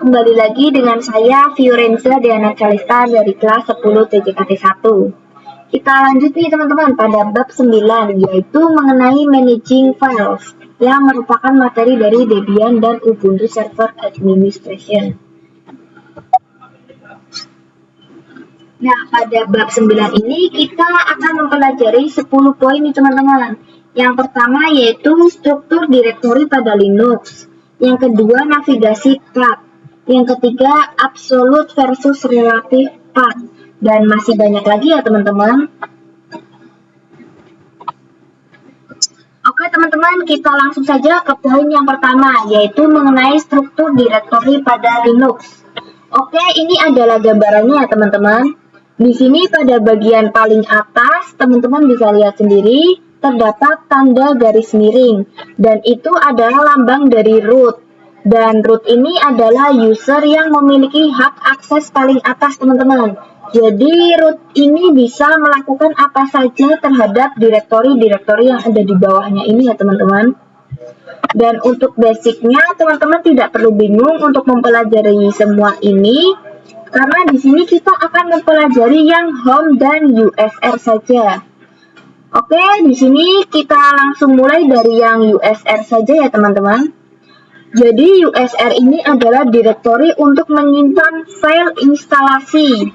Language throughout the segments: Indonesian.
Kembali lagi dengan saya Fiorenza Diana Calista dari kelas 10 TJKT 1. Kita lanjut nih teman-teman pada bab 9, yaitu mengenai managing files yang merupakan materi dari Debian dan Ubuntu Server Administration. Nah, pada bab 9 ini kita akan mempelajari 10 poin nih teman-teman. Yang pertama yaitu struktur direktori pada Linux. Yang kedua navigasi path. Yang ketiga absolute versus relative path. Dan masih banyak lagi ya teman-teman. Oke teman-teman, kita langsung saja ke poin yang pertama, yaitu mengenai struktur direktori pada Linux. Oke, ini adalah gambarannya ya teman-teman. Di sini pada bagian paling atas, teman-teman bisa lihat sendiri, terdapat tanda garis miring. Dan itu adalah lambang dari root. Dan root ini adalah user yang memiliki hak akses paling atas teman-teman. Jadi root ini bisa melakukan apa saja terhadap direktori-direktori yang ada di bawahnya ini ya teman-teman. Dan untuk basicnya teman-teman tidak perlu bingung untuk mempelajari semua ini, karena di sini kita akan mempelajari yang home dan USR saja. Oke, di sini kita langsung mulai dari yang USR saja ya teman-teman. Jadi USR ini adalah direktori untuk menyimpan file instalasi.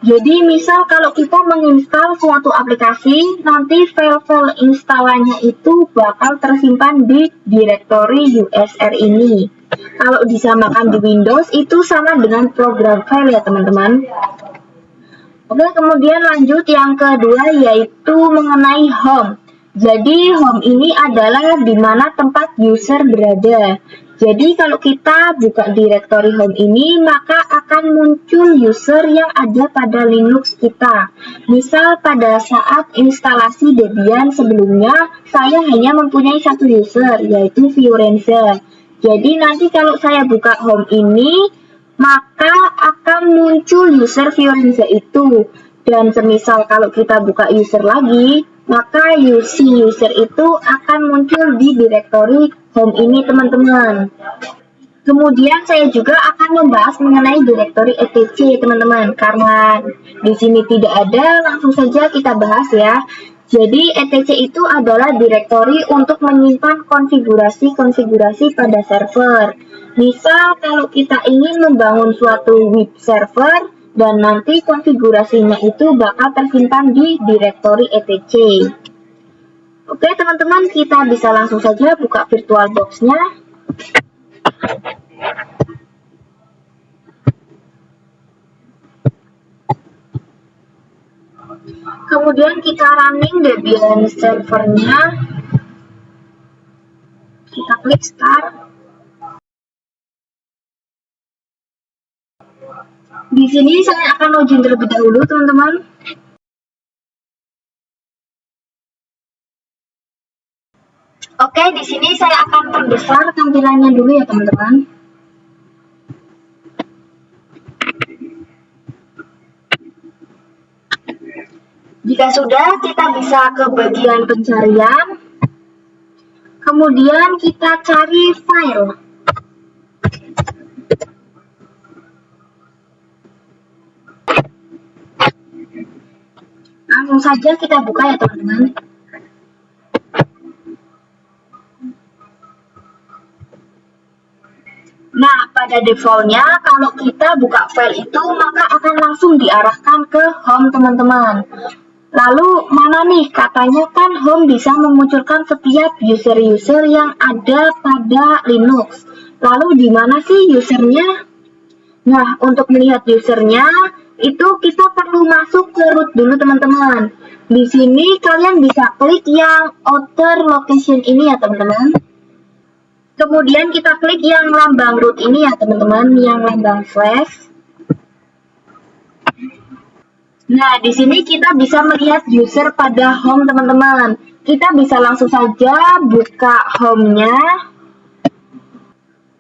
Jadi misal kalau kita menginstal suatu aplikasi, nanti file-file instalannya itu bakal tersimpan di direktori USR ini. Kalau disamakan di Windows itu sama dengan program file ya teman-teman. Oke, kemudian lanjut yang kedua yaitu mengenai home. Jadi home ini adalah di mana tempat user berada. Jadi kalau kita buka direktori home ini, maka akan muncul user yang ada pada Linux kita. Misal pada saat instalasi Debian sebelumnya, saya hanya mempunyai satu user, yaitu Fiorenza. Jadi nanti kalau saya buka home ini, maka akan muncul user Fiorenza itu. Dan semisal kalau kita buka user lagi, maka user itu akan muncul di direktori home ini teman-teman. Kemudian saya juga akan membahas mengenai direktori etc teman-teman. Karena di sini tidak ada, langsung saja kita bahas ya. Jadi etc itu adalah direktori untuk menyimpan konfigurasi-konfigurasi pada server. Misal kalau kita ingin membangun suatu web server, dan nanti konfigurasinya itu bakal tersimpan di direktori etc. Oke teman-teman, kita bisa langsung saja buka VirtualBox-nya. Kemudian kita running Debian servernya. Kita klik start. Di sini saya akan login terlebih dahulu, teman-teman. Oke, di sini saya akan perbesar tampilannya dulu ya, teman-teman. Jika sudah, kita bisa ke bagian pencarian. Kemudian kita cari file. Langsung saja kita buka ya teman-teman. Nah, pada defaultnya kalau kita buka file itu maka akan langsung diarahkan ke home teman-teman. Lalu mana nih, katanya kan home bisa memunculkan setiap user-user yang ada pada Linux. Lalu di mana sih usernya? Nah, untuk melihat usernya itu kita perlu masuk ke root dulu teman-teman. Di sini kalian bisa klik yang outer location ini ya teman-teman. Kemudian kita klik yang lambang root ini ya teman-teman, yang lambang slash. Nah, di sini kita bisa melihat user pada home teman-teman. Kita bisa langsung saja buka home-nya.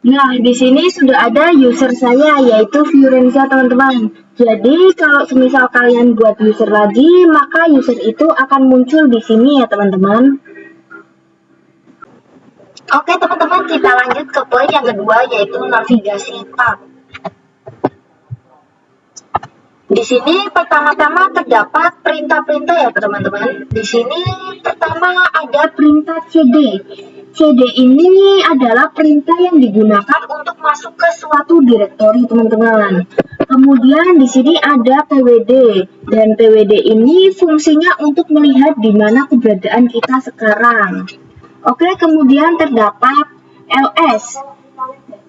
Nah, di sini sudah ada user saya, yaitu Fiorenza teman-teman. Jadi, kalau semisal kalian buat user lagi, maka user itu akan muncul di sini ya teman-teman. Oke teman-teman, teman-teman, kita lanjut ke poin yang kedua, yaitu navigasi tab. Di sini pertama-tama terdapat perintah-perintah ya teman-teman. Di sini pertama ada perintah CD. CD ini adalah perintah yang digunakan untuk masuk ke suatu direktori teman-teman. Kemudian di sini ada PWD, dan PWD ini fungsinya untuk melihat di mana keberadaan kita sekarang. Oke, kemudian terdapat LS.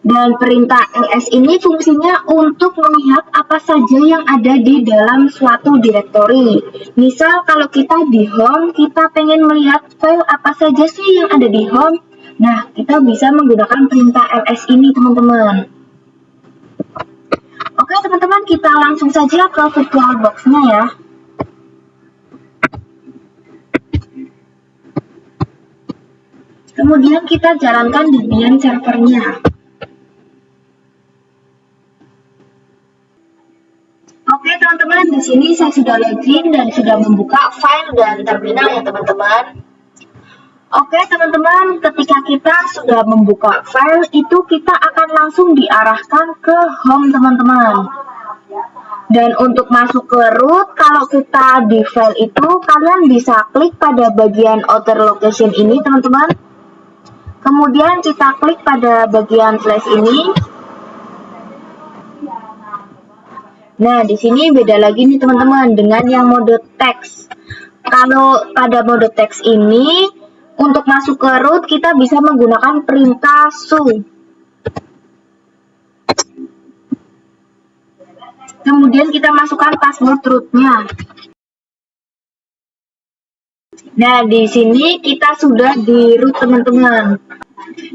Dan perintah ls ini fungsinya untuk melihat apa saja yang ada di dalam suatu direktori. Misal kalau kita di home, kita pengen melihat file apa saja sih yang ada di home. Nah, kita bisa menggunakan perintah ls ini teman-teman. Oke teman-teman, kita langsung saja ke VirtualBox-nya ya. Kemudian kita jalankan Debian servernya. Oke teman-teman, di sini saya sudah login dan sudah membuka file dan terminal ya teman-teman. Oke teman-teman, ketika kita sudah membuka file itu kita akan langsung diarahkan ke home teman-teman. Dan untuk masuk ke root, kalau kita di file itu kalian bisa klik pada bagian outer location ini teman-teman. Kemudian kita klik pada bagian slash ini. Nah, di sini beda lagi nih teman-teman dengan yang mode teks. Kalau pada mode teks ini, untuk masuk ke root kita bisa menggunakan perintah su. Kemudian kita masukkan password rootnya. Nah, di sini kita sudah di root teman-teman.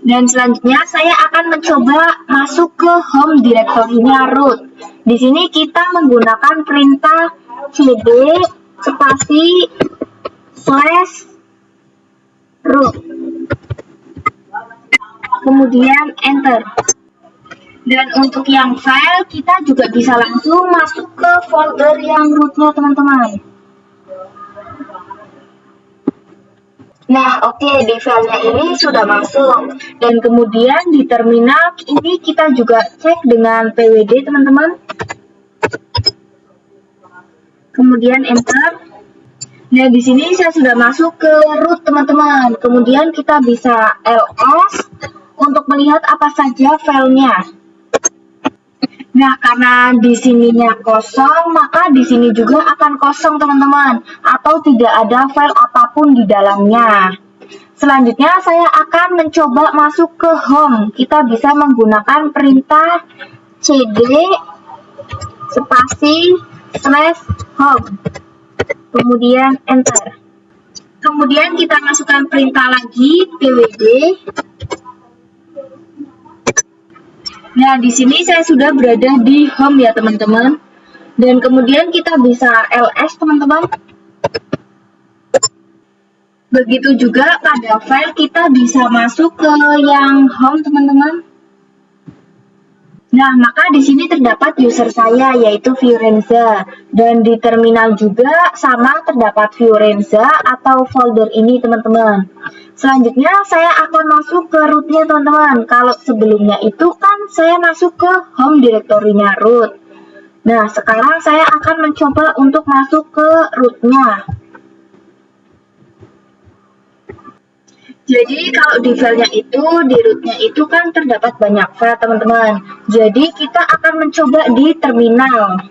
Dan selanjutnya saya akan mencoba masuk ke home directory-nya root. Di sini kita menggunakan perintah cd spasi / root. Kemudian enter. Dan untuk yang file kita juga bisa langsung masuk ke folder yang rootnya teman-teman. Nah, oke, di filenya ini sudah masuk. Dan kemudian di terminal ini kita juga cek dengan pwd, teman-teman. Kemudian enter. Nah, di sini saya sudah masuk ke root, teman-teman. Kemudian kita bisa ls untuk melihat apa saja filenya. Nah, karena di sininya kosong, maka di sini juga akan kosong, teman-teman, atau tidak ada file apapun di dalamnya. Selanjutnya, saya akan mencoba masuk ke home. Kita bisa menggunakan perintah cd spasi / home. Kemudian enter. Kemudian kita masukkan perintah lagi pwd. Nah, di sini saya sudah berada di home ya, teman-teman. Dan kemudian kita bisa ls, teman-teman. Begitu juga pada file kita bisa masuk ke yang home, teman-teman. Nah, maka di sini terdapat user saya, yaitu Fiorenza. Dan di terminal juga sama terdapat Fiorenza atau folder ini, teman-teman. Selanjutnya, saya akan masuk ke rootnya, teman-teman. Kalau sebelumnya itu kan saya masuk ke home directory-nya root. Nah, sekarang saya akan mencoba untuk masuk ke rootnya. Jadi kalau di filenya itu, di rootnya itu kan terdapat banyak file, teman-teman. Jadi kita akan mencoba di terminal.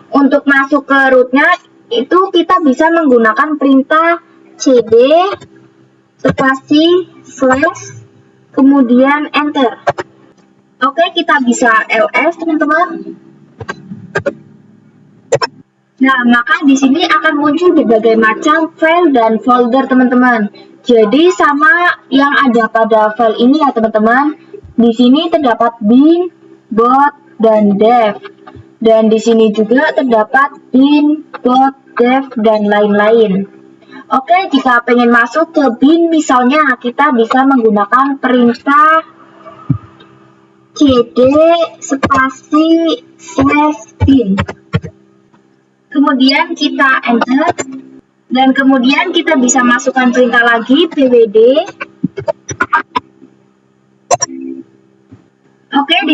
Untuk masuk ke rootnya itu kita bisa menggunakan perintah cd spasi / kemudian enter. Oke, kita bisa ls, teman-teman. Nah, maka di sini akan muncul berbagai macam file dan folder, teman-teman. Jadi sama yang ada pada file ini ya, teman-teman. Di sini terdapat bin, bot, dan dev. Dan di sini juga terdapat bin, bot, dev, dan lain-lain. Oke, jika pengen masuk ke bin misalnya, kita bisa menggunakan perintah cd spasi / bin. Kemudian kita enter. Dan kemudian kita bisa masukkan perintah lagi pwd.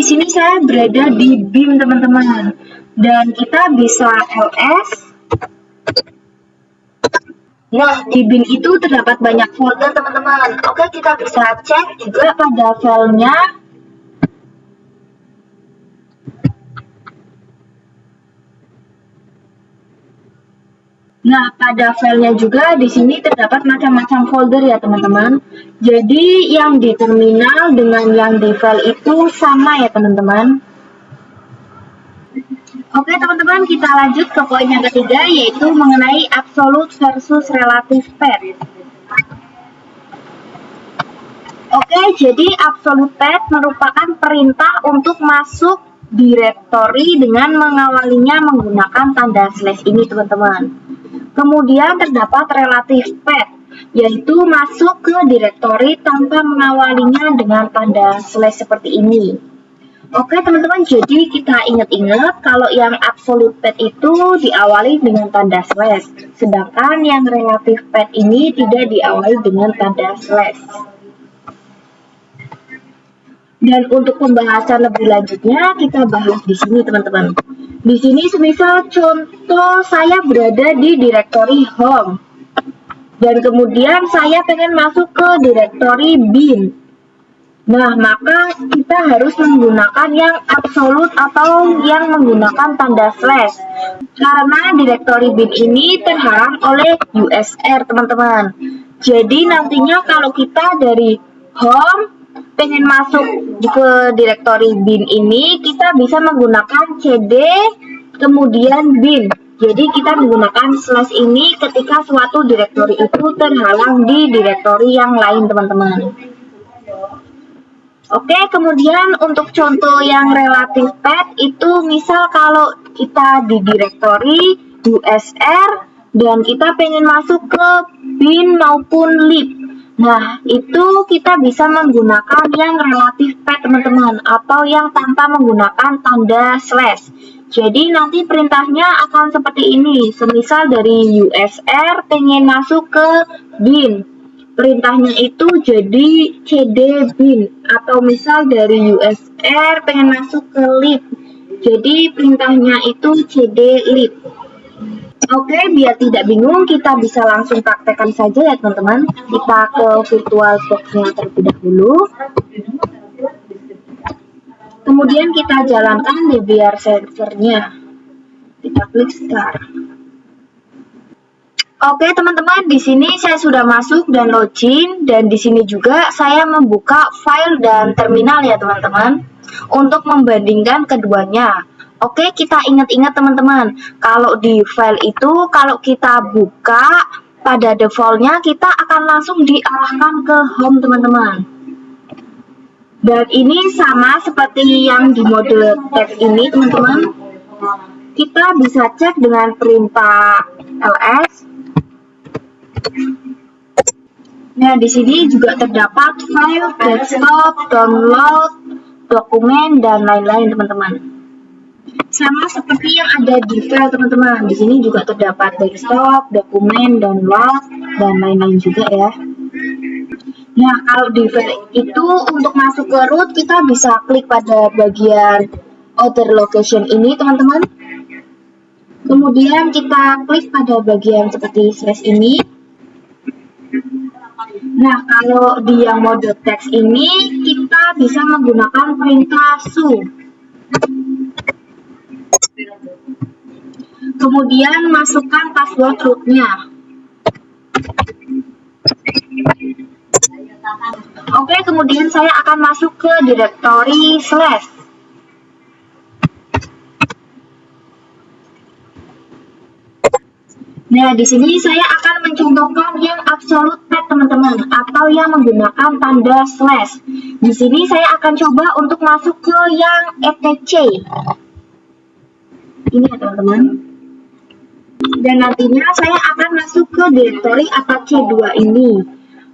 sini saya berada di bin teman-teman, dan kita bisa ls. Nah, di bin itu terdapat banyak folder teman-teman. Oke, kita bisa cek juga pada filenya. Nah, pada filenya juga di sini terdapat macam-macam folder ya teman-teman. Jadi yang di terminal dengan yang di file itu sama ya teman-teman. Oke teman-teman, kita lanjut ke poin yang ketiga, yaitu mengenai absolute versus relative path. Oke, jadi absolute path merupakan perintah untuk masuk directory dengan mengawalinya menggunakan tanda slash ini teman-teman. Kemudian terdapat relative path, yaitu masuk ke directory tanpa mengawalinya dengan tanda slash seperti ini. Oke teman-teman, jadi kita ingat-ingat kalau yang absolute path itu diawali dengan tanda slash, sedangkan yang relative path ini tidak diawali dengan tanda slash. Dan untuk pembahasan lebih lanjutnya kita bahas di sini teman-teman. Di sini semisal contoh saya berada di directory home dan kemudian saya pengen masuk ke directory bin. Nah, maka kita harus menggunakan yang absolute atau yang menggunakan tanda slash. Karena directory bin ini terhalang oleh USR, teman-teman. Jadi nantinya kalau kita dari home pengen masuk ke directory bin ini, kita bisa menggunakan cd kemudian bin. Jadi kita menggunakan slash ini ketika suatu directory itu terhalang di directory yang lain teman-teman. Oke, kemudian untuk contoh yang relative path itu misal kalau kita di directory USR dan kita pengen masuk ke bin maupun lib. Nah, itu kita bisa menggunakan yang relative path teman-teman, atau yang tanpa menggunakan tanda slash. Jadi nanti perintahnya akan seperti ini. Semisal dari USR pengen masuk ke bin, perintahnya itu jadi cd bin, atau misal dari USR pengen masuk ke lib, jadi perintahnya itu cd lib. Oke, biar tidak bingung, kita bisa langsung praktekkan saja ya teman-teman. Kita ke VirtualBox-nya terlebih dahulu. Kemudian kita jalankan DBR servernya. Kita klik start. Oke teman-teman, di sini saya sudah masuk dan login, dan di sini juga saya membuka file dan terminal ya teman-teman untuk membandingkan keduanya. Oke, kita ingat-ingat teman-teman, kalau di file itu kalau kita buka pada defaultnya kita akan langsung diarahkan ke home teman-teman. Dan ini sama seperti yang di mode text ini teman-teman. Kita bisa cek dengan perintah ls. Nah, di sini juga terdapat file, desktop, download, dokumen, dan lain-lain teman-teman. Sama seperti yang ada di file teman-teman. Di sini juga terdapat desktop, dokumen, download, dan lain-lain juga ya. Nah, kalau di file itu untuk masuk ke root kita bisa klik pada bagian other location ini teman-teman. Kemudian kita klik pada bagian seperti slash ini. Nah, kalau di yang mode text ini kita bisa menggunakan perintah su. Kemudian masukkan password rootnya. Oke, kemudian saya akan masuk ke directory slash. Nah, di sini saya akan mencontohkan yang absolute path teman-teman, atau yang menggunakan tanda slash. Di sini saya akan coba untuk masuk ke yang etc. Ini ya teman-teman. Dan nantinya saya akan masuk ke directory Apache 2 ini.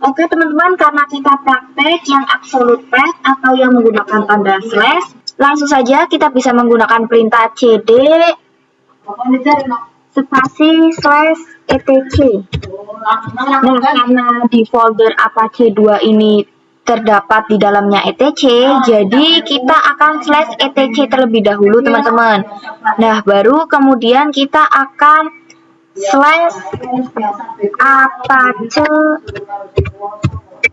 Oke teman-teman, karena kita praktek yang absolute path atau yang menggunakan tanda slash, langsung saja kita bisa menggunakan perintah cd spasi slash etc. Nah, karena di folder Apache 2 ini terdapat di dalamnya etc. Jadi kita akan slash etc terlebih dahulu teman-teman. Nah, baru kemudian kita akan slash apache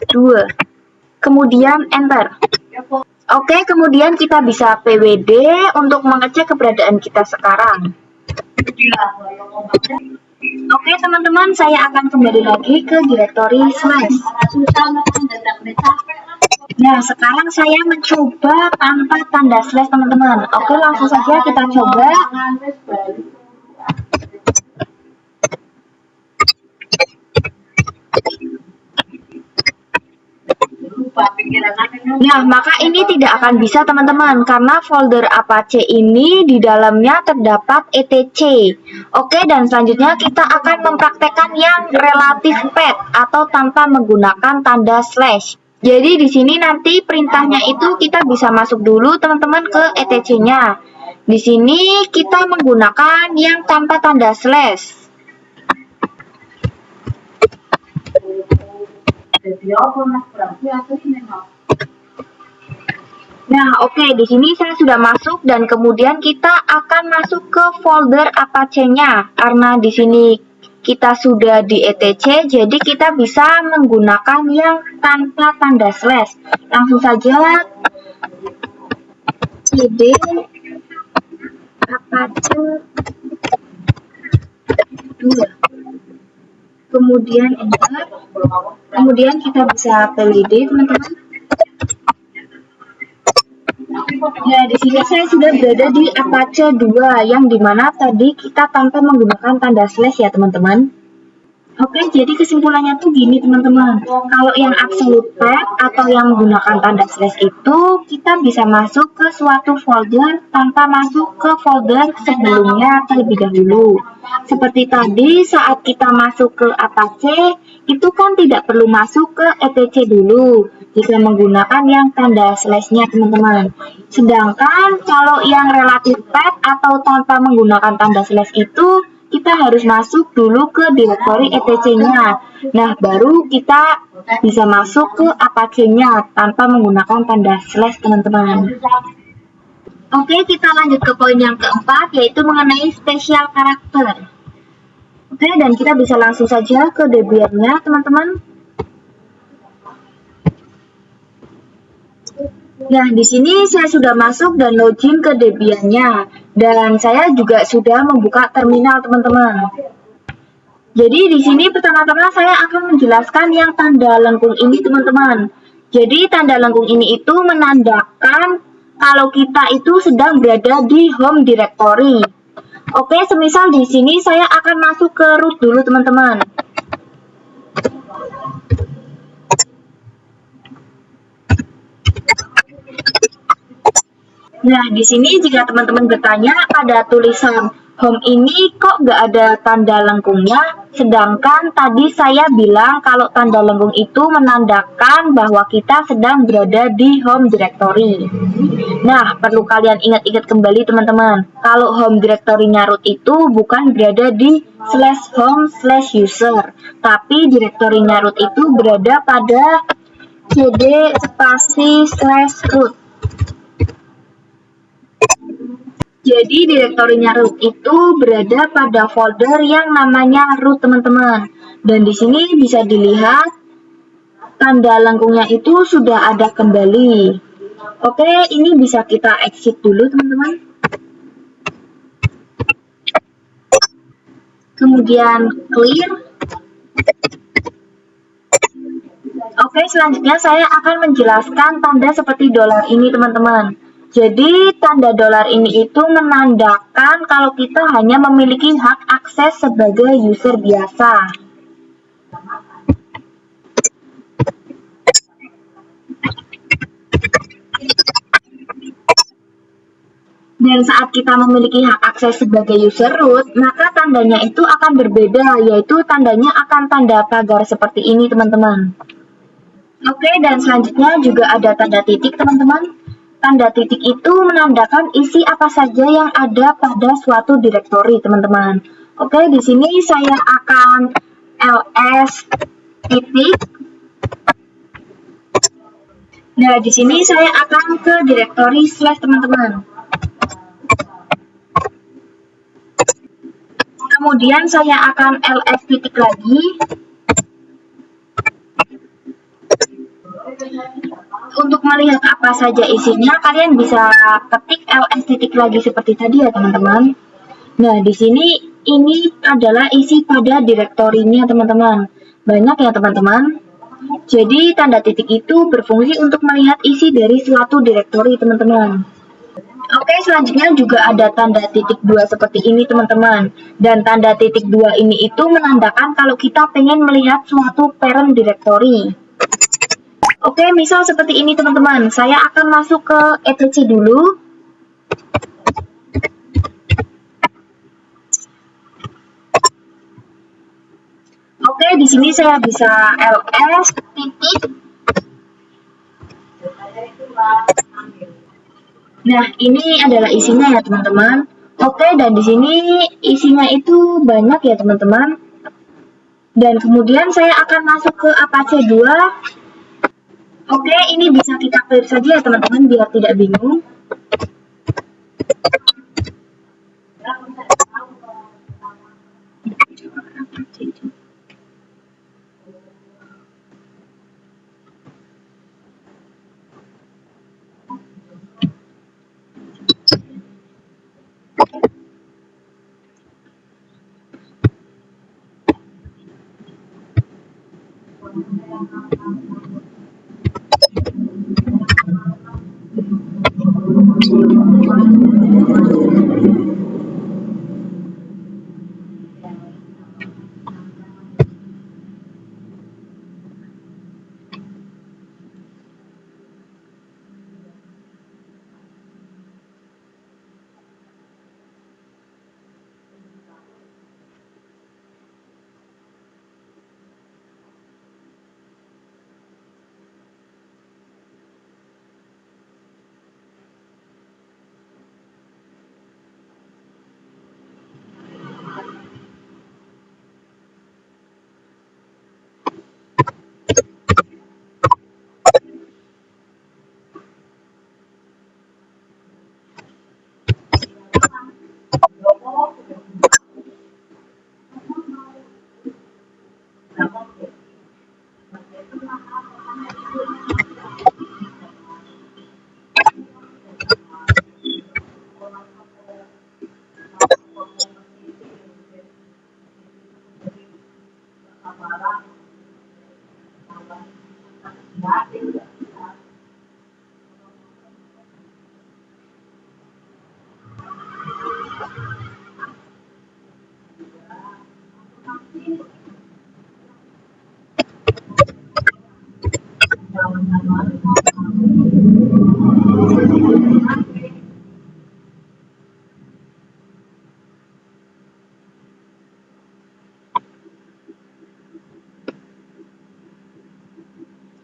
2. Kemudian enter. Oke, kemudian kita bisa pwd untuk mengecek keberadaan kita sekarang. Oke teman-teman, saya akan kembali lagi ke direktori slash. Nah, sekarang saya mencoba tanpa tanda slash teman-teman. Oke, langsung saja kita coba. Nah, maka ini tidak akan bisa teman-teman karena folder Apache ini di dalamnya terdapat etc. Oke, dan selanjutnya kita akan mempraktekkan yang relatif path atau tanpa menggunakan tanda slash. Jadi di sini nanti perintahnya itu kita bisa masuk dulu teman-teman ke etc-nya. Di sini kita menggunakan yang tanpa tanda slash. Nah, oke, di sini saya sudah masuk dan kemudian kita akan masuk ke folder Apache-nya. Karena di sini kita sudah di etc, jadi kita bisa menggunakan yang tanpa tanda slash. Langsung saja cd Apache 2. Kemudian enter. Kemudian kita bisa pwd teman-teman. Ya, di sini saya sudah berada di Apache 2 yang dimana tadi kita tanpa menggunakan tanda slash ya teman-teman. Oke, jadi kesimpulannya tuh gini teman-teman. Kalau yang absolute path atau yang menggunakan tanda slash itu kita bisa masuk ke suatu folder tanpa masuk ke folder sebelumnya terlebih dahulu. Seperti tadi saat kita masuk ke Apache itu kan tidak perlu masuk ke etc dulu jika menggunakan yang tanda slash-nya teman-teman. Sedangkan kalau yang relative path atau tanpa menggunakan tanda slash itu kita harus masuk dulu ke direktori etc-nya. Nah, baru kita bisa masuk ke Apache-nya tanpa menggunakan tanda slash teman-teman. Oke, kita lanjut ke poin yang keempat, yaitu mengenai spesial karakter. Oke, dan kita bisa langsung saja ke Debian-nya teman-teman. Nah, di sini saya sudah masuk dan login ke Debian-nya. Dan saya juga sudah membuka terminal, teman-teman. Jadi, di sini pertama-tama saya akan menjelaskan yang tanda lengkung ini, teman-teman. Jadi, tanda lengkung ini itu menandakan kalau kita itu sedang berada di home directory. Oke, semisal di sini saya akan masuk ke root dulu, teman-teman. Nah, di sini jika teman-teman bertanya pada tulisan home ini kok nggak ada tanda lengkungnya, sedangkan tadi saya bilang kalau tanda lengkung itu menandakan bahwa kita sedang berada di home directory. Nah, perlu kalian ingat-ingat kembali teman-teman, kalau home directory-nya root itu bukan berada di /home/user, tapi directory-nya root itu berada pada cd /root. Jadi direktorinya root itu berada pada folder yang namanya root teman-teman. Dan di sini bisa dilihat tanda lengkungnya itu sudah ada kembali. Oke, ini bisa kita exit dulu teman-teman. Kemudian clear. Oke, selanjutnya saya akan menjelaskan tanda seperti dolar ini teman-teman. Jadi, tanda dolar ini itu menandakan kalau kita hanya memiliki hak akses sebagai user biasa. Dan saat kita memiliki hak akses sebagai user root, maka tandanya itu akan berbeda, yaitu tandanya akan tanda pagar seperti ini, teman-teman. Oke, dan selanjutnya juga ada tanda titik, teman-teman. Tanda titik itu menandakan isi apa saja yang ada pada suatu direktori, teman-teman. Oke, di sini saya akan ls titik Nah, di sini saya akan ke direktori slash teman-teman. Kemudian saya akan ls titik lagi. Untuk melihat apa saja isinya, kalian bisa ketik ls titik lagi seperti tadi ya teman-teman. Nah, di sini ini adalah isi pada direktorinya teman-teman. Banyak ya teman-teman. Jadi tanda titik itu berfungsi untuk melihat isi dari suatu direktori teman-teman. Oke, selanjutnya juga ada tanda titik 2 seperti ini teman-teman. Dan tanda titik 2 ini itu menandakan kalau kita pengen melihat suatu parent directory. Oke, misal seperti ini teman-teman. Saya akan masuk ke etc dulu. Oke, di sini saya bisa ls titik. Nah, ini adalah isinya ya teman-teman. Oke, dan di sini isinya itu banyak ya teman-teman. Dan kemudian saya akan masuk ke Apache 2. Oke, ini bisa kita clear saja ya teman-teman biar tidak bingung.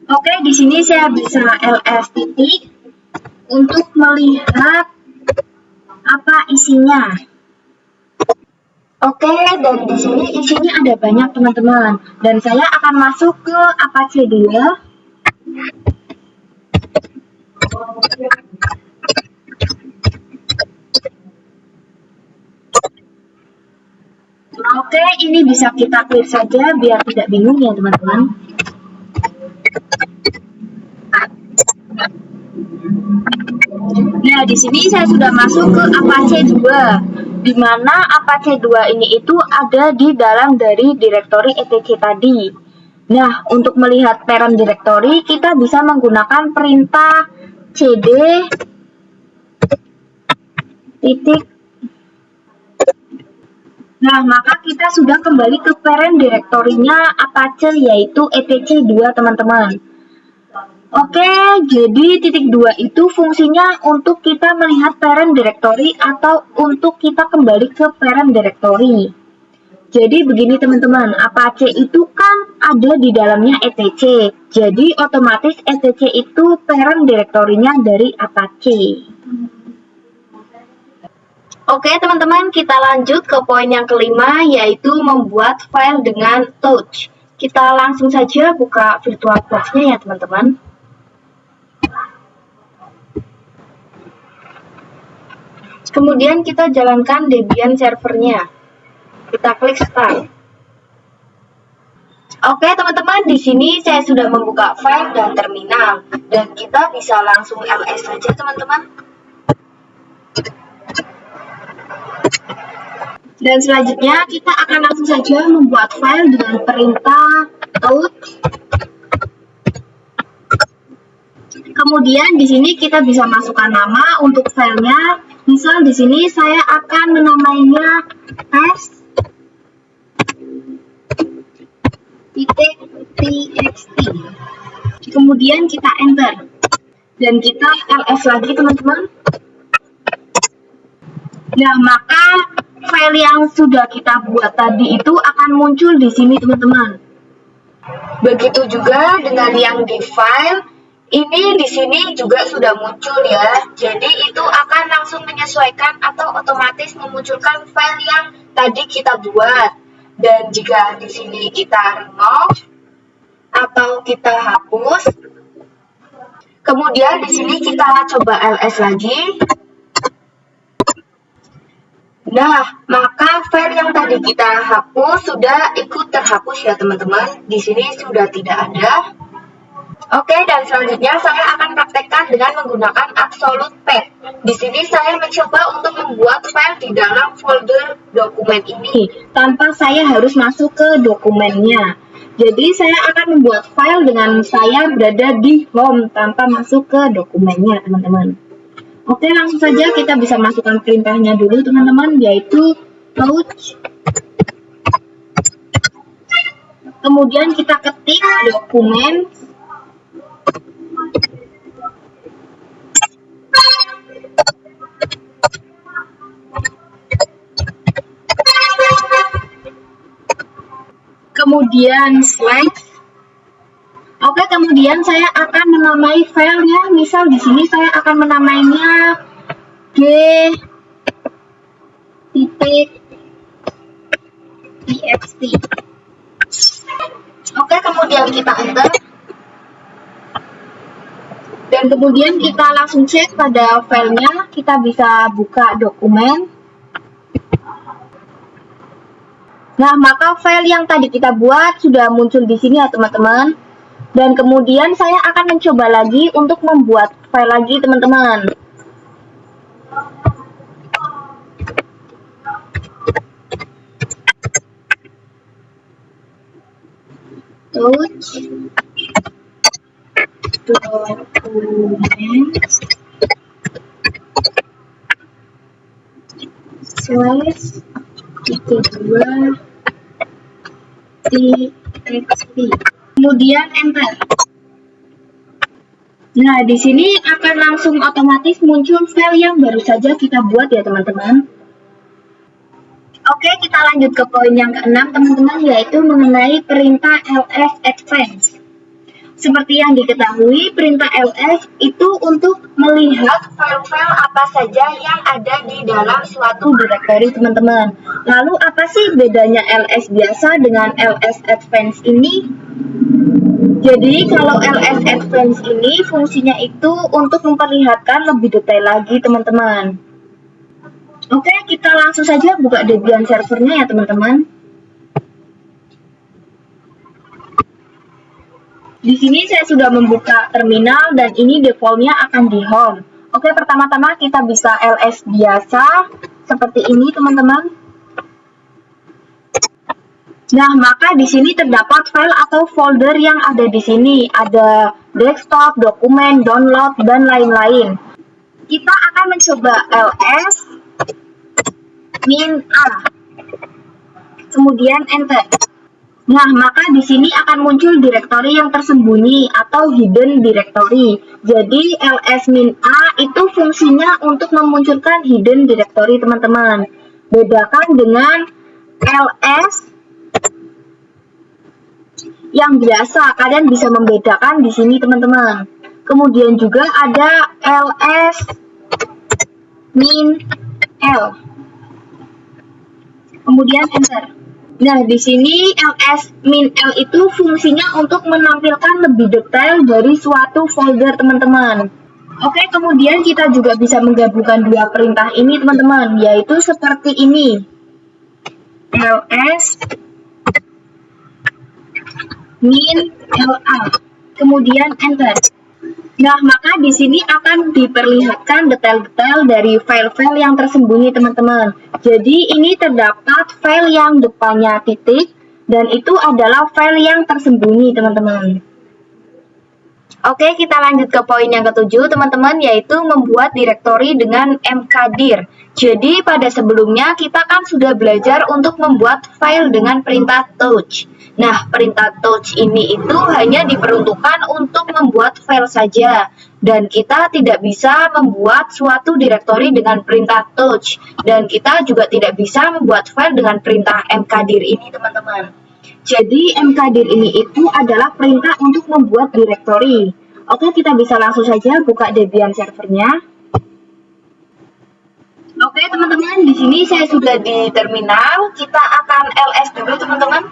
Oke, di sini saya bisa ls titik untuk melihat apa isinya. Oke, dan di sini isinya ada banyak teman-teman. Dan saya akan masuk ke Apache 2. Oke, ini bisa kita clear saja biar tidak bingung ya teman-teman. Nah, di sini saya sudah masuk ke Apache 2, di mana Apache 2 ini itu ada di dalam dari direktori etc tadi. Nah, untuk melihat parent directory, kita bisa menggunakan perintah cd titik. Nah, maka kita sudah kembali ke parent directory-nya Apache, yaitu etc 2 teman-teman. Oke, jadi titik 2 itu fungsinya untuk kita melihat parent directory atau untuk kita kembali ke parent directory. Jadi begini teman-teman, Apache itu kan ada di dalamnya etc. Jadi otomatis etc itu parent directory-nya dari Apache. Oke teman-teman, kita lanjut ke poin yang kelima, yaitu membuat file dengan touch. Kita langsung saja buka VirtualBox-nya ya teman-teman. Kemudian kita jalankan Debian servernya. Kita klik Start. Oke teman-teman, di sini saya sudah membuka file dan terminal, dan kita bisa langsung ls saja teman-teman. Dan selanjutnya kita akan langsung saja membuat file dengan perintah out. Kemudian di sini kita bisa masukkan nama untuk filenya. Misal di sini saya akan menamainya test.txt. Kemudian kita enter. Dan kita ls lagi teman-teman. Nah, maka file yang sudah kita buat tadi itu akan muncul di sini teman-teman. Begitu juga dengan yang di file. Ini di sini juga sudah muncul ya, jadi itu akan langsung menyesuaikan atau otomatis memunculkan file yang tadi kita buat. Dan jika di sini kita remove atau kita hapus, kemudian di sini kita coba ls lagi. Nah, maka file yang tadi kita hapus sudah ikut terhapus ya teman-teman. Di sini sudah tidak ada. Oke, dan selanjutnya saya akan praktekkan dengan menggunakan Absolute Path. Di sini saya mencoba untuk membuat file di dalam folder dokumen ini tanpa saya harus masuk ke dokumennya. Jadi saya akan membuat file dengan saya berada di home tanpa masuk ke dokumennya, teman-teman. Oke, langsung saja kita bisa masukkan perintahnya dulu, teman-teman, yaitu touch. Kemudian kita ketik dokumen. Kemudian slash. Oke, kemudian saya akan menamai filenya. Misal di sini saya akan menamainya g.txt. Oke, kemudian kita enter. Dan kemudian kita langsung cek pada filenya. Kita bisa buka dokumen. Nah, maka file yang tadi kita buat sudah muncul di sini ya teman-teman. Dan kemudian saya akan mencoba lagi untuk membuat file lagi teman-teman. Touch dokumen slash kedua txt. Kemudian enter. Nah, di sini akan langsung otomatis muncul file yang baru saja kita buat ya teman-teman. Oke, kita lanjut ke poin yang keenam teman-teman, yaitu mengenai perintah ls advance. Seperti yang diketahui, perintah ls itu untuk melihat file-file apa saja yang ada di dalam suatu directory teman-teman. Lalu apa sih bedanya ls biasa dengan ls advance ini? Jadi kalau ls advance ini fungsinya itu untuk memperlihatkan lebih detail lagi teman-teman. Oke, kita langsung saja buka Debian servernya ya teman-teman. Di sini saya sudah membuka terminal dan ini defaultnya akan di home. Oke, pertama-tama kita bisa ls biasa seperti ini teman-teman. Nah, maka di sini terdapat file atau folder yang ada di sini. Ada desktop, dokumen, download, dan lain-lain. Kita akan mencoba ls -a. Kemudian enter. Nah, maka di sini akan muncul direktori yang tersembunyi atau hidden directory. Jadi ls-a itu fungsinya untuk memunculkan hidden directory teman-teman. Bedakan dengan ls yang biasa, kalian bisa membedakan di sini teman-teman. Kemudian juga ada ls-l. Kemudian enter. Nah, di sini ls-l itu fungsinya untuk menampilkan lebih detail dari suatu folder teman-teman. Oke, kemudian kita juga bisa menggabungkan dua perintah ini teman-teman, yaitu seperti ini. ls min la, kemudian enter. Nah, maka di sini akan diperlihatkan detail-detail dari file-file yang tersembunyi teman-teman. Jadi ini terdapat file yang depannya titik, dan itu adalah file yang tersembunyi teman-teman. Oke, kita lanjut ke poin yang ketujuh teman-teman, yaitu membuat direktori dengan mkdir. Jadi pada sebelumnya kita kan sudah belajar untuk membuat file dengan perintah touch. Nah, perintah touch ini itu hanya diperuntukkan untuk membuat file saja. Dan kita tidak bisa membuat suatu direktori dengan perintah touch. Dan kita juga tidak bisa membuat file dengan perintah mkdir ini teman-teman. Jadi mkdir ini itu adalah perintah untuk membuat direktori. Oke, kita bisa langsung saja buka Debian servernya. Oke, teman-teman, di sini saya sudah di terminal. Kita akan ls dulu, teman-teman.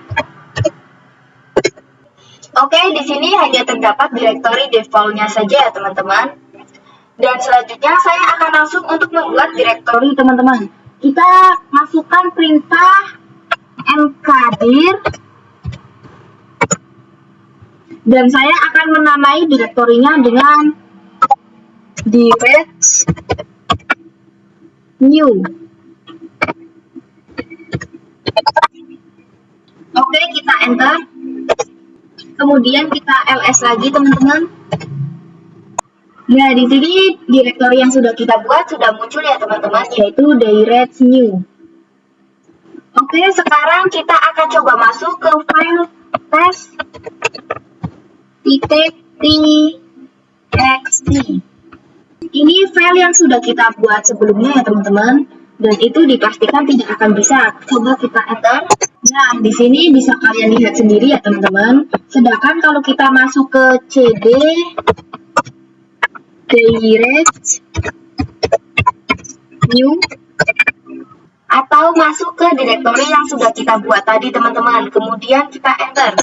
Oke, di sini hanya terdapat direktori default-nya saja, teman-teman. Dan selanjutnya saya akan langsung untuk membuat direktori, teman-teman. Kita masukkan perintah mkdir. Dan saya akan menamai direktorinya dengan direct new. Oke, kita enter. Kemudian kita ls lagi teman-teman. Nah, di sini direktori yang sudah kita buat sudah muncul ya teman-teman, yaitu direct new. Oke, sekarang kita akan coba masuk ke file test.txt. Ini file yang sudah kita buat sebelumnya ya teman-teman, dan itu dipastikan tidak akan bisa. Coba kita enter. Nah, di sini bisa kalian lihat sendiri ya teman-teman. Sedangkan kalau kita masuk ke cd direct new atau masuk ke direktori yang sudah kita buat tadi teman-teman, kemudian kita enter.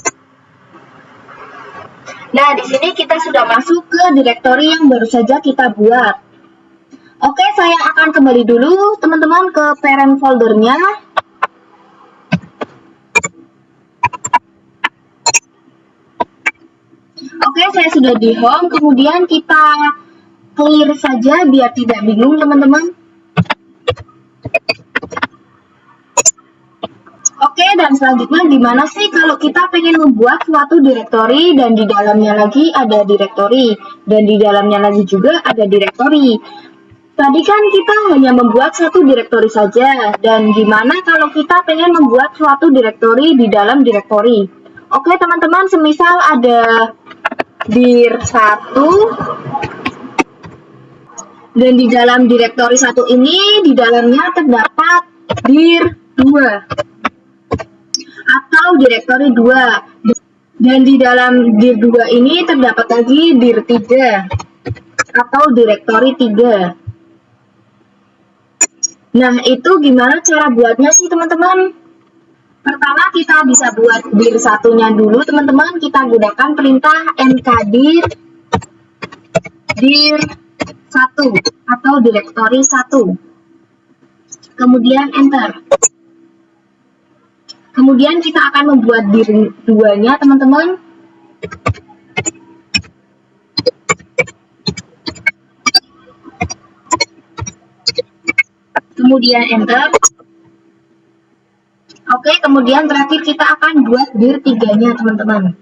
Nah, di sini kita sudah masuk ke direktori yang baru saja kita buat. Oke, saya akan kembali dulu teman-teman ke parent foldernya. Oke, saya sudah di home, kemudian kita clear saja biar tidak bingung teman-teman. Oke, dan selanjutnya gimana sih kalau kita pengen membuat suatu direktori dan di dalamnya lagi ada direktori dan di dalamnya lagi juga ada direktori. Tadi kan kita hanya membuat satu direktori saja, dan gimana kalau kita pengen membuat suatu direktori di dalam direktori? Oke teman-teman, semisal ada dir1 dan di dalam direktori 1 ini di dalamnya terdapat dir2 atau direktori 2, dan di dalam dir2 ini terdapat lagi dir3 atau direktori 3. Nah, itu gimana cara buatnya sih teman-teman? Pertama kita bisa buat dir1-nya dulu teman-teman. Kita gunakan perintah mkdir dir1 atau direktori 1. Kemudian enter. Kemudian kita akan membuat dir2-nya teman-teman. Kemudian enter. Oke, kemudian terakhir kita akan buat dir3-nya teman-teman.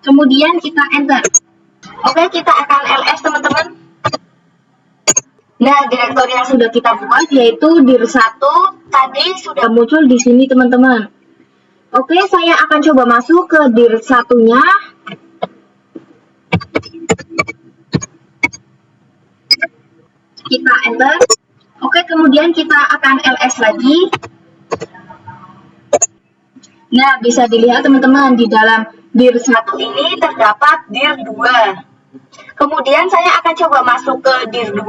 Kemudian kita enter. Oke, kita akan ls teman-teman. Nah, direktori yang sudah kita buat yaitu dir1 tadi sudah muncul di sini teman-teman. Oke, saya akan coba masuk ke dir1-nya. Kita enter. Oke, kemudian kita akan ls lagi. Nah, bisa dilihat teman-teman, di dalam dir1 ini terdapat dir2. Kemudian saya akan coba masuk ke dir 2.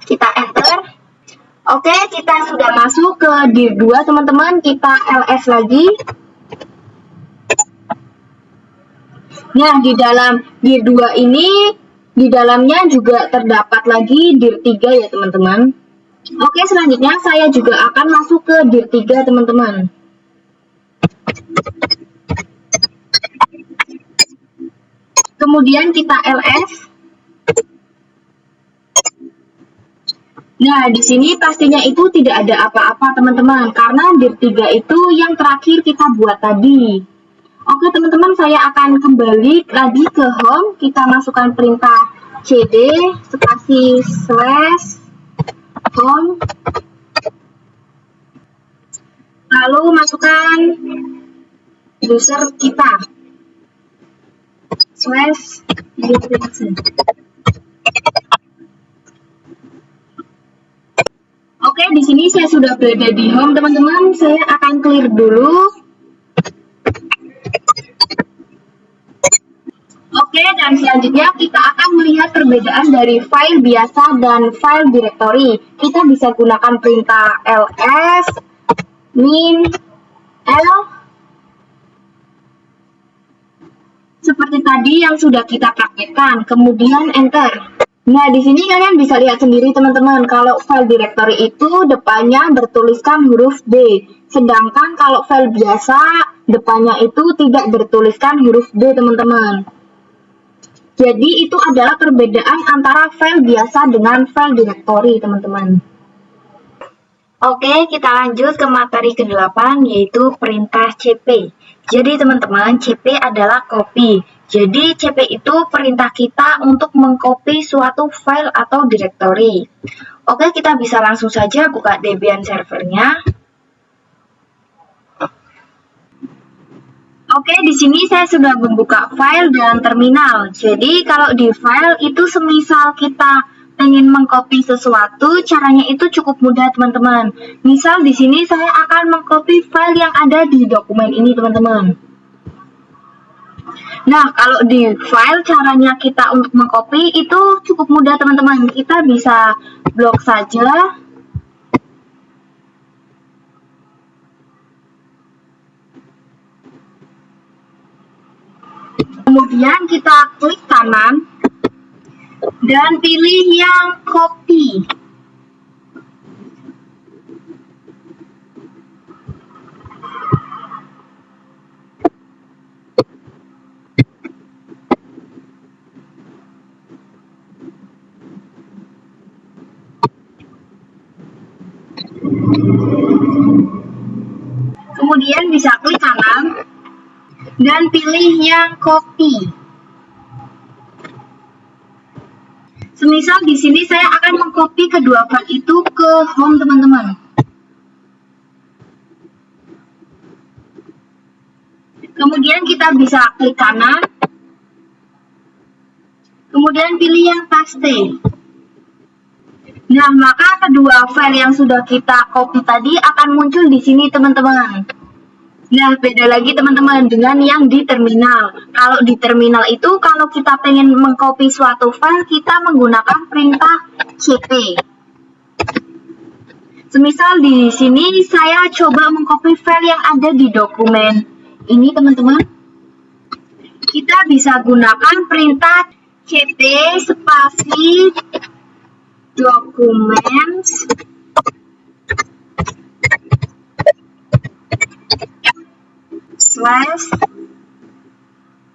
Kita enter. Oke, kita sudah masuk ke dir 2 teman-teman. Kita ls lagi. Nah, di dalam dir 2 ini, di dalamnya juga terdapat lagi dir 3 ya teman-teman. Oke, selanjutnya saya juga akan masuk ke dir 3 teman-teman. Kemudian kita ls. Nah, di sini pastinya itu tidak ada apa-apa teman-teman, karena dir 3 itu yang terakhir kita buat tadi. Oke teman-teman, saya akan kembali lagi ke home. Kita masukkan perintah cd spasi slash home. Lalu masukkan user kita slash user. Oke, di sini saya sudah berada di home teman-teman. Saya akan clear dulu. Oke, dan selanjutnya kita akan melihat perbedaan dari file biasa dan file directory. Kita bisa gunakan perintah ls min l seperti tadi yang sudah kita praktekkan, kemudian enter. Nah, di sini kalian bisa lihat sendiri teman-teman, kalau file directory itu depannya bertuliskan huruf D, sedangkan kalau file biasa depannya itu tidak bertuliskan huruf D teman-teman. Jadi itu adalah perbedaan antara file biasa dengan file directory teman-teman. Oke, kita lanjut ke materi ke-8 yaitu perintah cp. Jadi teman-teman, cp adalah copy. Jadi cp itu perintah kita untuk mengcopy suatu file atau directory. Oke, kita bisa langsung saja buka Debian servernya. Oke, di sini saya sudah membuka file dan terminal. Jadi kalau di file itu semisal kita ingin mengcopy sesuatu, caranya itu cukup mudah teman-teman. Misal di sini saya akan mengcopy file yang ada di dokumen ini teman-teman. Nah, kalau di file caranya kita untuk mengcopy itu cukup mudah teman-teman. Kita bisa blok saja. Kemudian kita klik kanan dan pilih yang copy. Kemudian bisa klik kanan dan pilih yang copy. Semisal di sini saya akan mengcopy kedua file itu ke home teman-teman. Kemudian kita bisa klik kanan. Kemudian pilih yang paste. Nah, maka kedua file yang sudah kita copy tadi akan muncul di sini teman-teman. Nah, beda lagi teman-teman dengan yang di terminal. Kalau di terminal itu, kalau kita pengen mengcopy suatu file, kita menggunakan perintah cp. Semisal di sini saya coba mengcopy file yang ada di dokumen ini teman-teman. Kita bisa gunakan perintah cp spasi documents slash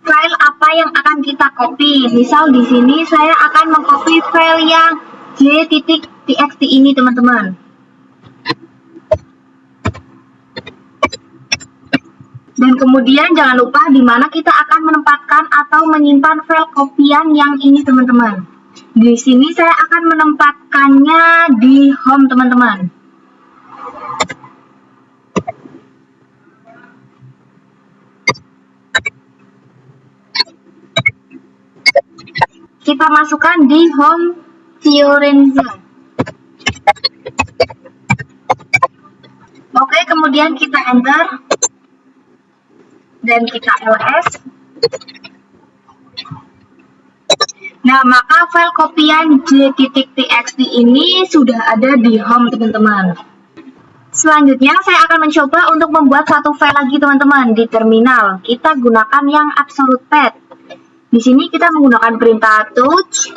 file apa yang akan kita copy. Misal di sini saya akan mengcopy file yang j.txt ini teman-teman. Dan kemudian jangan lupa di mana kita akan menempatkan atau menyimpan file kopian yang ini teman-teman. Di sini saya akan menempatkannya di home teman-teman. Kita masukkan di home Fiorenza. Oke, kemudian kita enter. dan kita ls. Nah, maka file kopian j.txt ini sudah ada di home, teman-teman. Selanjutnya, saya akan mencoba untuk membuat satu file lagi, teman-teman, di terminal. Kita gunakan yang absolute path. Di sini kita menggunakan perintah touch.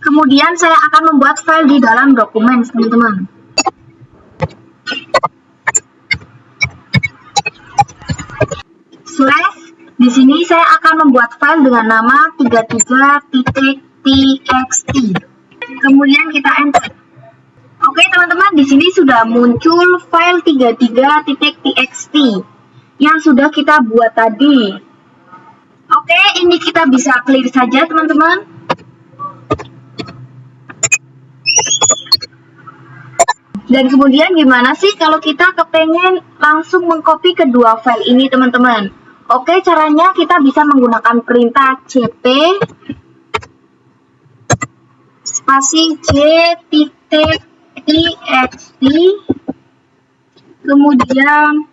Kemudian saya akan membuat file di dalam dokumen, teman-teman. Slash. Di sini saya akan membuat file dengan nama 33.txt. Kemudian kita enter. Oke, teman-teman, di sini sudah muncul file 33.txt yang sudah kita buat tadi. Oke, ini kita bisa clear saja, teman-teman. Dan kemudian gimana sih kalau kita kepengen langsung mengcopy kedua file ini, teman-teman? Oke, caranya kita bisa menggunakan perintah cp spasi j.txt kemudian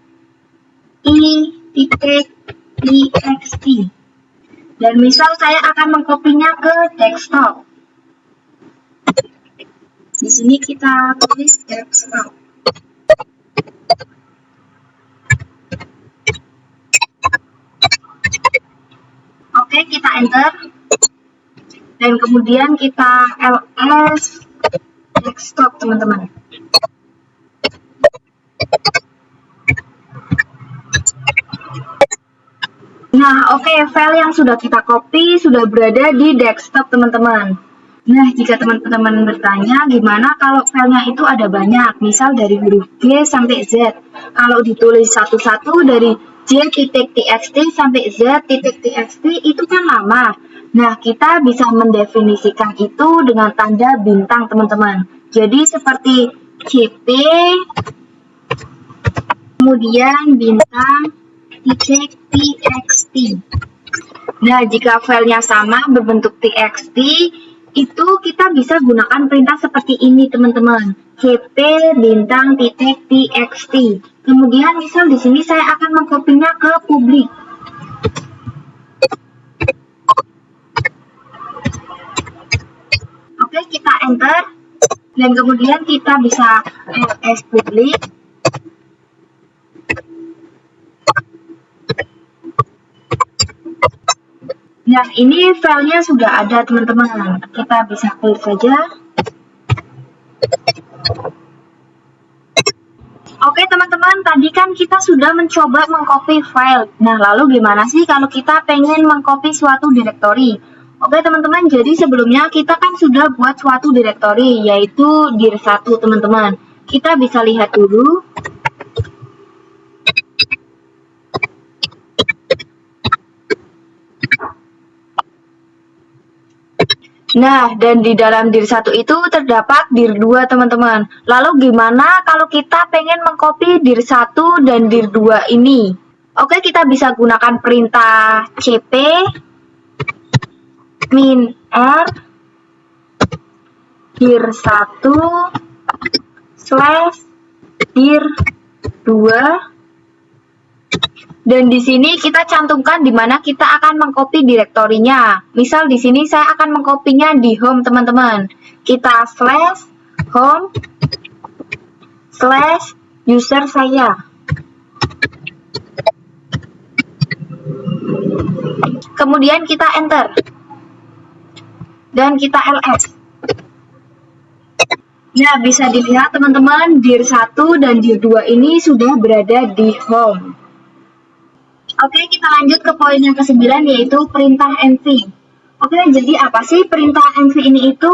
i.txt. Dan misal saya akan mengkopinya ke desktop. Di sini kita tulis desktop. Oke, kita enter. Dan kemudian kita ls desktop, teman-teman. Nah, oke, file yang sudah kita copy sudah berada di desktop, teman-teman. Nah, jika teman-teman bertanya gimana kalau filenya itu ada banyak, misal dari huruf G sampai Z. Kalau ditulis satu-satu dari j.txt sampai z.txt itu kan lama. Nah, kita bisa mendefinisikan itu dengan tanda bintang, teman-teman. Jadi seperti cp, kemudian bintang, txt. Nah, jika filenya sama berbentuk txt, itu kita bisa gunakan perintah seperti ini, teman-teman. cp bintang titik txt. Kemudian misal di sini saya akan mengkopinya ke publik. Oke, kita enter. Dan kemudian kita bisa ls publik. Nah, ini filenya sudah ada, teman-teman. Kita bisa clear saja. Oke, teman-teman, tadi kan kita sudah mencoba mengcopy file. Nah, lalu gimana sih kalau kita pengen mengcopy suatu direktori? Oke, teman-teman, jadi sebelumnya kita kan sudah buat suatu direktori, yaitu dir1, teman-teman. Kita bisa lihat dulu. Nah, dan di dalam dir1 itu terdapat dir2, teman-teman. Lalu gimana kalau kita pengen mengcopy dir1 dan dir2 ini? Oke, kita bisa gunakan perintah cp min r dir1 slash dir2. Dan di sini kita cantumkan di mana kita akan mengcopy direktorinya. Misal di sini saya akan mengcopynya di home, teman-teman. Kita slash home slash user saya. Kemudian kita enter. Dan kita ls. Nah, bisa dilihat, teman-teman, dir1 dan dir2 ini sudah berada di home. Oke, kita lanjut ke poin yang ke-9, yaitu perintah mv. Oke, jadi apa sih perintah mv ini itu?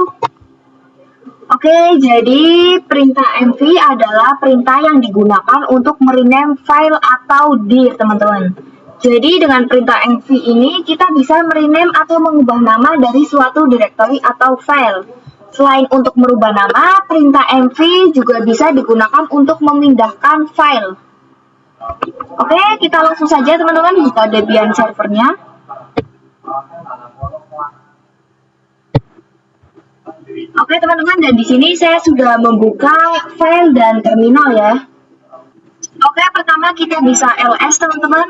Oke, jadi perintah mv adalah perintah yang digunakan untuk merename file atau dir, teman-teman. Jadi dengan perintah mv ini kita bisa merename atau mengubah nama dari suatu direktori atau file. Selain untuk merubah nama, perintah mv juga bisa digunakan untuk memindahkan file. Oke, kita langsung saja, teman-teman, buka Debian servernya. Oke, teman-teman, dan di sini saya sudah membuka file dan terminal ya. Oke, pertama kita bisa ls teman-teman.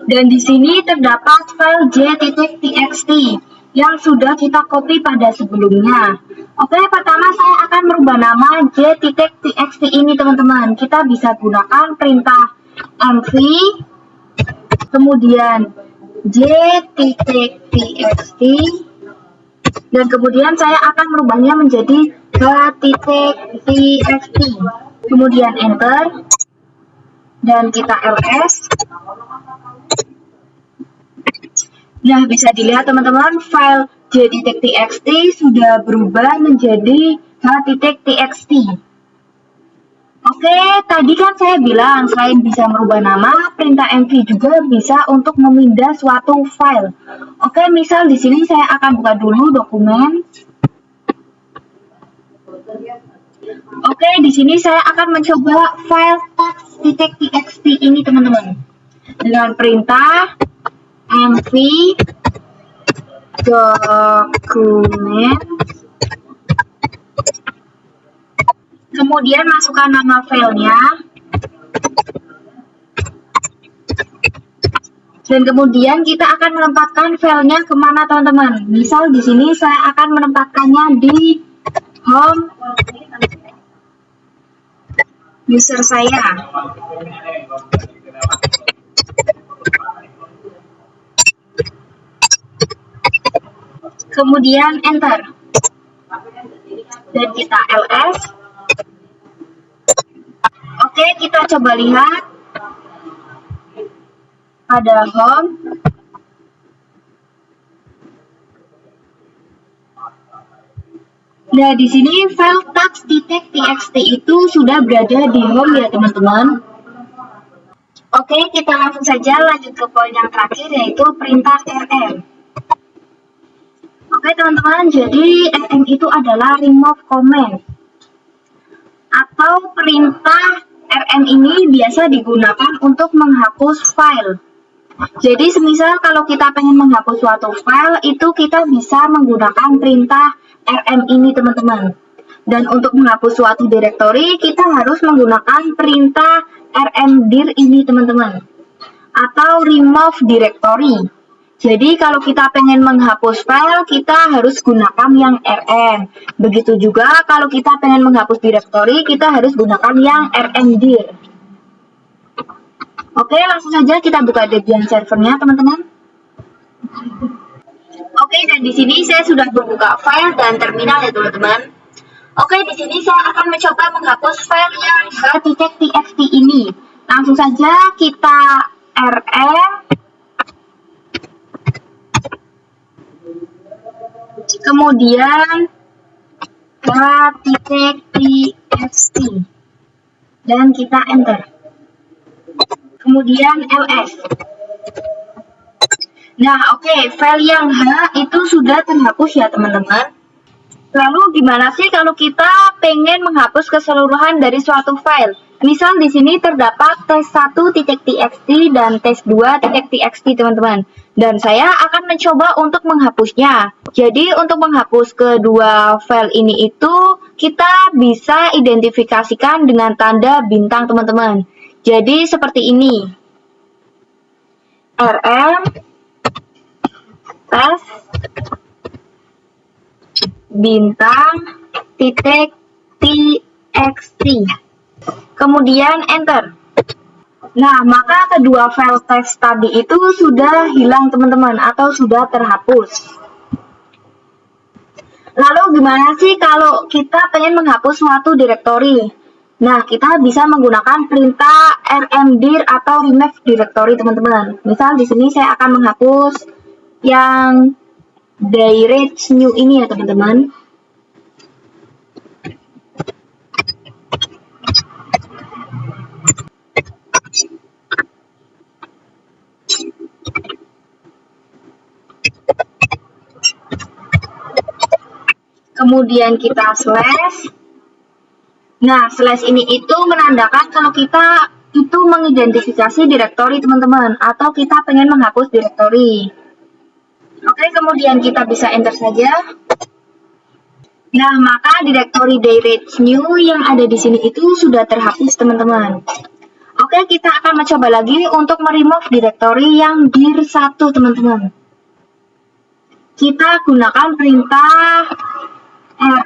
Dan di sini terdapat file j.txt yang sudah kita copy pada sebelumnya. Oke, pertama saya akan merubah nama j.txt ini teman-teman. Kita bisa gunakan perintah mv, kemudian j.txt, dan kemudian saya akan merubahnya menjadi h.txt. Kemudian enter, dan kita ls. Nah, bisa dilihat teman-teman, file j.txt sudah berubah menjadi h.txt. Oke, tadi kan saya bilang selain bisa merubah nama, perintah mv juga bisa untuk memindah suatu file. Oke, misal di sini saya akan buka dulu dokumen. Oke, di sini saya akan mencoba file text.txt ini teman-teman. Dengan perintah mv dokumen, kemudian masukkan nama filenya, dan kemudian kita akan menempatkan filenya kemana teman-teman. Misal di sini saya akan menempatkannya di home user saya. Kemudian enter, dan kita ls. Oke, kita coba lihat pada home. Nah, di sini file text.txt itu sudah berada di home ya teman-teman. Oke, kita langsung saja lanjut ke poin yang terakhir, yaitu perintah rm. Oke teman-teman, jadi rm itu adalah remove command, atau perintah rm ini biasa digunakan untuk menghapus file. Jadi semisal kalau kita pengen menghapus suatu file, itu kita bisa menggunakan perintah rm ini teman-teman. Dan untuk menghapus suatu directory, kita harus menggunakan perintah rmdir ini teman-teman, atau remove directory. Jadi kalau kita pengen menghapus file, kita harus gunakan yang rm. Begitu juga kalau kita pengen menghapus directory, kita harus gunakan yang rmdir. Oke, langsung saja kita buka Debian servernya teman-teman. Oke, dan di sini saya sudah membuka file dan terminal ya teman-teman. Oke, di sini saya akan mencoba menghapus file yang h.txt ini. Langsung saja kita rm, kemudian h.txt, dan kita enter, kemudian ls. Nah, oke, file yang H itu sudah terhapus ya teman-teman. Lalu gimana sih kalau kita pengen menghapus keseluruhan dari suatu file? Misal di sini terdapat tes1.txt dan tes2.txt teman-teman. Dan saya akan mencoba untuk menghapusnya. Jadi untuk menghapus kedua file ini itu kita bisa identifikasikan dengan tanda bintang teman-teman. Jadi seperti ini. rm tes bintang titik txt, kemudian enter. Nah, maka kedua file teks tadi itu sudah hilang teman-teman, atau sudah terhapus. Lalu gimana sih kalau kita pengen menghapus suatu directory? Nah, kita bisa menggunakan perintah rmdir atau remove directory teman-teman. Misal di sini saya akan menghapus yang direct new ini ya teman-teman. Kemudian kita slash. Nah, slash ini itu menandakan kalau kita itu mengidentifikasi directory teman-teman, atau kita pengen menghapus directory. Oke, kemudian kita bisa enter saja. Nah, maka directory direct new yang ada di sini itu sudah terhapus, teman-teman. Oke, kita akan mencoba lagi untuk meremove directory yang dir1, teman-teman. Kita gunakan perintah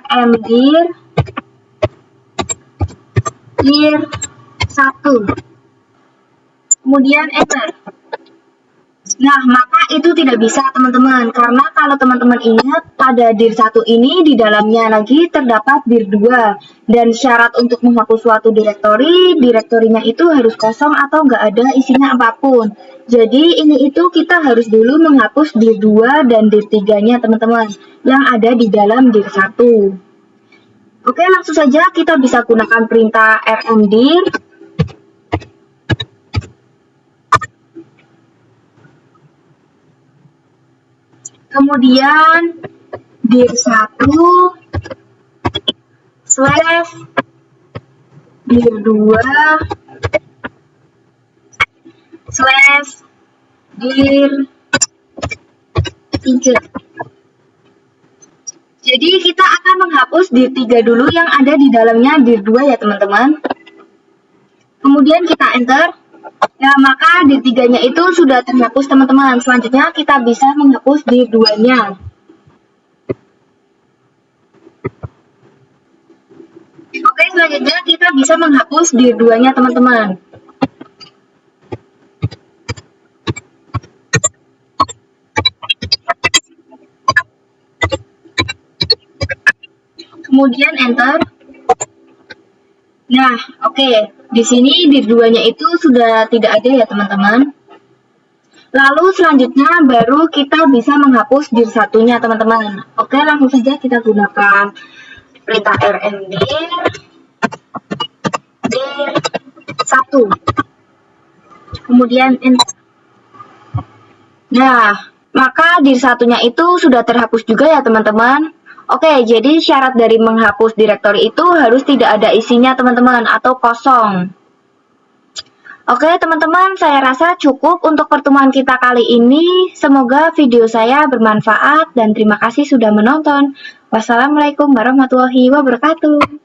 rmdir dir1. Kemudian enter. Nah, maka itu tidak bisa, teman-teman, karena kalau teman-teman ingat pada dir1 ini di dalamnya lagi terdapat dir2, dan syarat untuk menghapus suatu direktorinya itu harus kosong atau nggak ada isinya apapun. Jadi ini itu kita harus dulu menghapus dir2 dan dir3-nya, teman-teman, yang ada di dalam dir1. Oke, langsung saja kita bisa gunakan perintah rmdir. Kemudian dir1 slash dir2 slash dir3. Jadi kita akan menghapus dir3 dulu yang ada di dalamnya dir2 ya, teman-teman. Kemudian kita enter. Ya, maka dir3-nya itu sudah terhapus, teman-teman. Selanjutnya kita bisa menghapus dir2-nya. Oke, selanjutnya kita bisa menghapus dir2-nya, teman-teman. Kemudian enter. Nah, oke. Di sini dir2-nya itu sudah tidak ada ya, teman-teman. Lalu selanjutnya baru kita bisa menghapus dir1-nya, teman-teman. Oke, langsung saja kita gunakan perintah rmdir dir1. Kemudian enter. Nah, maka dir1-nya itu sudah terhapus juga ya, teman-teman. Oke, jadi syarat dari menghapus direktori itu harus tidak ada isinya, teman-teman, atau kosong. Oke, teman-teman, saya rasa cukup untuk pertemuan kita kali ini. Semoga video saya bermanfaat dan terima kasih sudah menonton. Wassalamualaikum warahmatullahi wabarakatuh.